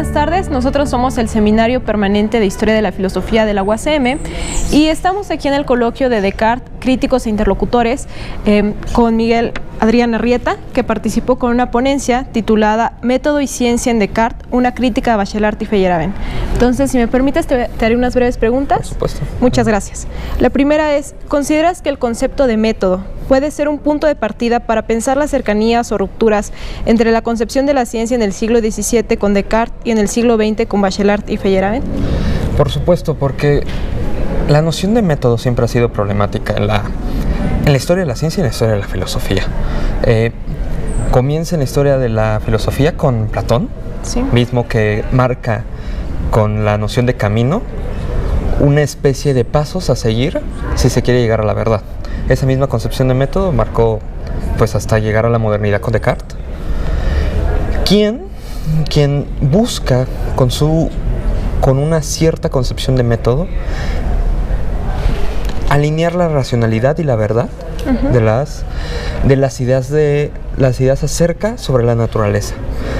buenas tardes. Nosotros somos el Seminario Permanente de Historia de la Filosofía de la UACM y estamos aquí en el coloquio de Descartes, Críticos e Interlocutores, con Miguel Adrián Arrieta, que participó con una ponencia titulada Método y Ciencia en Descartes, una crítica a Bachelard y Feyerabend. Entonces, si me permites, te haré unas breves preguntas. Por supuesto. Muchas gracias. La primera es, ¿consideras que el concepto de método puede ser un punto de partida para pensar las cercanías o rupturas entre la concepción de la ciencia en el siglo XVII con Descartes y en el siglo XX con Bachelard y Feyerabend? Por supuesto, porque la noción de método siempre ha sido problemática en la historia de la ciencia y en la historia de la filosofía. Comienza en la historia de la filosofía con Platón, Sí. mismo que marca con la noción de camino una especie de pasos a seguir si se quiere llegar a la verdad. Esa misma concepción de método marcó pues hasta llegar a la modernidad con Descartes, quien busca con una cierta concepción de método alinear la racionalidad y la verdad de las ideas acerca sobre la naturaleza.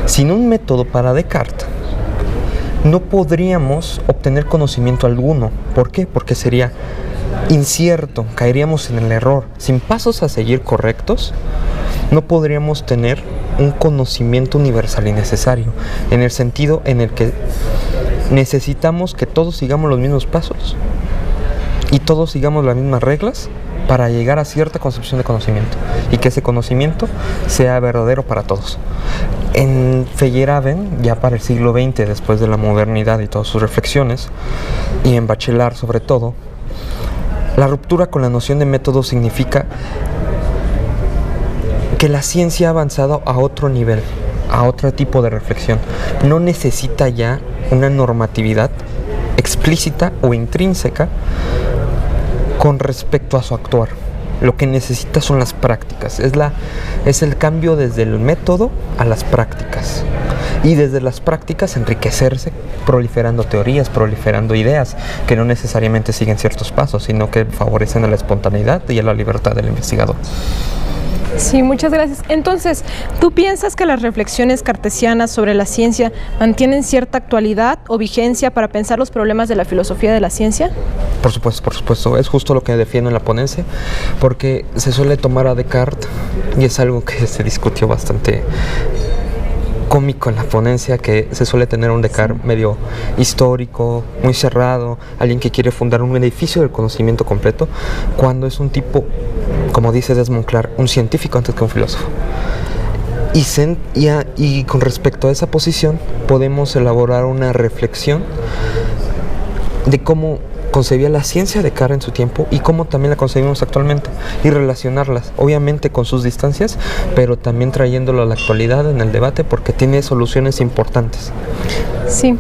Sin un método para Descartes no podríamos obtener conocimiento alguno. ¿Por qué? Porque sería incierto, caeríamos en el error. Sin pasos a seguir correctos, no podríamos tener un conocimiento universal y necesario, en el sentido en el que necesitamos que todos sigamos los mismos pasos y todos sigamos las mismas reglas para llegar a cierta concepción de conocimiento y que ese conocimiento sea verdadero para todos. En Feyerabend, ya para el siglo XX, después de la modernidad y todas sus reflexiones, y en Bachelard sobre todo, la ruptura con la noción de método significa que la ciencia ha avanzado a otro nivel, a otro tipo de reflexión. No necesita ya una normatividad explícita o intrínseca con respecto a su actuar. Lo que necesita son las prácticas. Es el cambio desde el método a las prácticas. Y desde las prácticas enriquecerse, proliferando teorías, proliferando ideas que no necesariamente siguen ciertos pasos, sino que favorecen a la espontaneidad y a la libertad del investigador. Sí, muchas gracias. Entonces, ¿tú piensas que las reflexiones cartesianas sobre la ciencia mantienen cierta actualidad o vigencia para pensar los problemas de la filosofía de la ciencia? Por supuesto. Es justo lo que defiendo en la ponencia, porque se suele tomar a Descartes, y es algo que se discutió bastante cómico en la ponencia, que se suele tener un Descartes medio histórico, muy cerrado, alguien que quiere fundar un edificio del conocimiento completo, cuando es un tipo, como dice Desmond Clark, un científico antes que un filósofo. Y con respecto a esa posición podemos elaborar una reflexión de cómo concebía la ciencia de Descartes en su tiempo y cómo también la concebimos actualmente, y relacionarlas, obviamente con sus distancias, pero también trayéndolo a la actualidad en el debate, porque tiene soluciones importantes. Sí.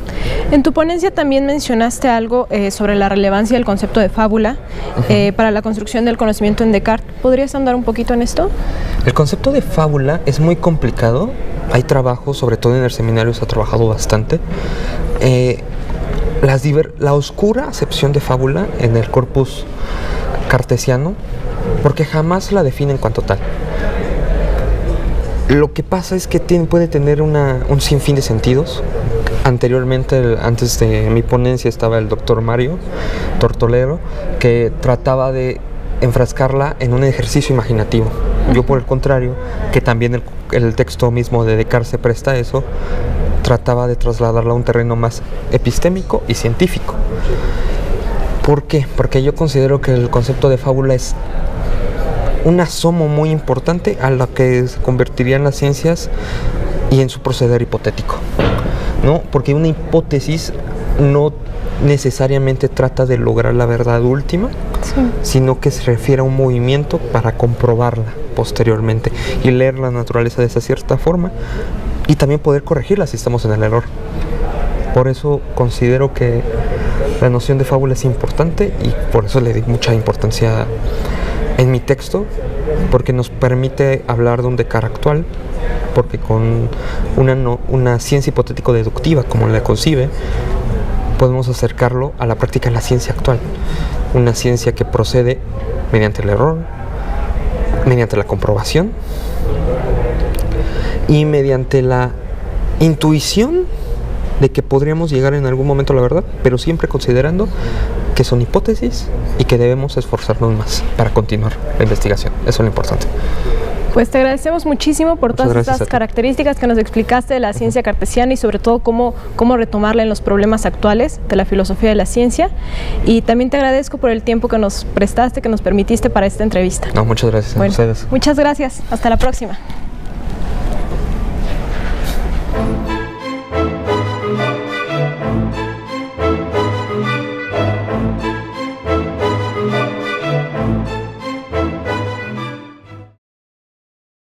En tu ponencia también mencionaste algo sobre la relevancia del concepto de fábula para la construcción del conocimiento en Descartes. ¿Podrías andar un poquito en esto? El concepto de fábula es muy complicado. Hay trabajo, sobre todo en el seminario se ha trabajado bastante. La oscura acepción de fábula en el corpus cartesiano, porque jamás la define en cuanto tal. Lo que pasa es que puede tener un sinfín de sentidos. Anteriormente, antes de mi ponencia, estaba el doctor Mario Tortolero, que trataba de enfrascarla en un ejercicio imaginativo. Yo, por el contrario, que también el texto mismo de Descartes se presta a eso, trataba de trasladarla a un terreno más epistémico y científico. ¿Por qué? Porque yo considero que el concepto de fábula es un asomo muy importante a lo que se convertiría en las ciencias y en su proceder hipotético, ¿no? Porque una hipótesis no necesariamente trata de lograr la verdad última, sino que se refiere a un movimiento para comprobarla posteriormente y leer la naturaleza de esa cierta forma, y también poder corregirla si estamos en el error. Por eso considero que la noción de fábula es importante, y por eso le di mucha importancia en mi texto, porque nos permite hablar de un Descartes actual, porque con una ciencia hipotético-deductiva como la concibe, podemos acercarlo a la práctica de la ciencia actual, una ciencia que procede mediante el error, mediante la comprobación y mediante la intuición de que podríamos llegar en algún momento a la verdad, pero siempre considerando que son hipótesis y que debemos esforzarnos más para continuar la investigación. Eso es lo importante. Pues te agradecemos muchísimo por todas estas características que nos explicaste de la ciencia cartesiana y sobre todo cómo retomarla en los problemas actuales de la filosofía de la ciencia. Y también te agradezco por el tiempo que nos prestaste, que nos permitiste para esta entrevista. No, muchas gracias a ustedes. Muchas gracias. Hasta la próxima.